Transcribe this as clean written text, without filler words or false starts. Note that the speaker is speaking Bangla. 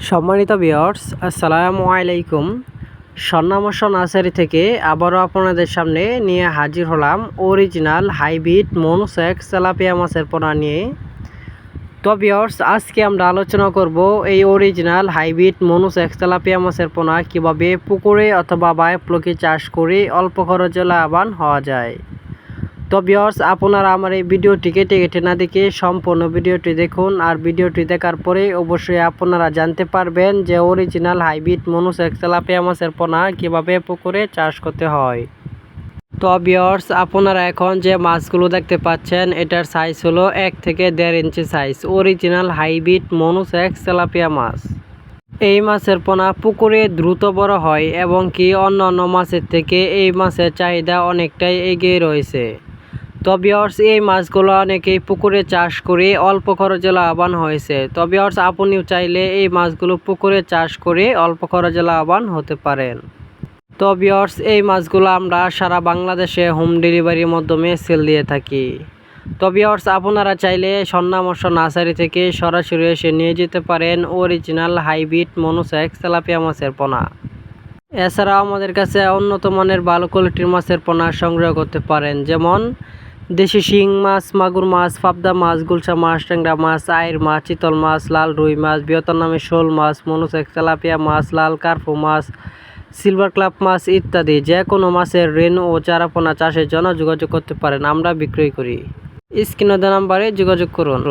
সম্মানিত ভিউয়ার্স, আসসালামু আলাইকুম। স্বর্ণামর্ষ নার্সারি থেকে আবারও আপনাদের সামনে নিয়ে হাজির হলাম অরিজিনাল হাইব্রিড মনোসেক্স তেলাপিয়া মাছের পোনা নিয়ে। তো ভিউয়ার্স, আজকে আমরা আলোচনা করব এই অরিজিনাল হাইব্রিড মনোসেক্স তেলাপিয়া মাছের পোনা কীভাবে পুকুরে অথবা বায়োফ্লোকে চাষ করে অল্প খরচে লাভবান হওয়া যায়। তো ভিউয়ার্স, আপনারা আমার এই ভিডিওটিকে টেকে না দেখে সম্পূর্ণ ভিডিওটি দেখুন। আর ভিডিওটি দেখার পরে অবশ্যই আপনারা জানতে পারবেন যে অরিজিনাল হাইব্রিড মনোসেক্স তেলাপিয়া মাছের পোনা কীভাবে পুকুরে চাষ করতে হয়। তো ভিউয়ার্স, আপনারা এখন যে মাছগুলো দেখতে পাচ্ছেন এটার সাইজ হলো 1 থেকে 1.5 ইঞ্চি size, original hybrid monosex tilapia মাছ। এই মাছের পোনা পুকুরে দ্রুত বড় হয় এবং কি অন্যান্য মাছের থেকে এই মাছের চাহিদা অনেকটাই এগিয়ে রয়েছে। তো ভিউয়ার্স, এই মাছগুলো অনেকেই পুকুরে চাষ করে অল্প খরচে লাভবান হয়েছে। তো ভিউয়ার্স, আপনিও চাইলে এই মাছগুলো পুকুরে চাষ করে অল্প খরচে লাভবান হতে পারেন। তো ভিউয়ার্স, এই মাছগুলো আমরা সারা বাংলাদেশে হোম ডেলিভারির মাধ্যমে সেল দিয়ে থাকি। তো ভিউয়ার্স, আপনারা চাইলে স্বর্ণামর্ষ নার্সারি থেকে সরাসরি এসে নিয়ে যেতে পারেন অরিজিনাল হাইব্রিড মনোসেক্স তেলাপিয়া মাছের পোনা। এছাড়াও আমাদের কাছে উন্নত মানের ভালো কোয়ালিটির মাছের পোনা সংগ্রহ করতে পারেন, যেমন দেশি শিং মাছ, মাগুর মাছ, পাবদা মাছ, গুলশা মাছ, ট্যাংরা মাছ, আইর মাছ, চিতল মাছ, লাল রুই মাছ, ভিয়েতনামে শোল মাছ, মনোসেক্স তেলাপিয়া মাছ, লাল কার্পু মাছ, সিলভার ক্লাব মাছ ইত্যাদি। যে কোনো মাছের রেন ও চারাপোনা চাষের জন্য যোগাযোগ করতে পারেন, আমরা বিক্রয় করি। স্ক্রিনে দেওয়া নাম্বারে যোগাযোগ করুন।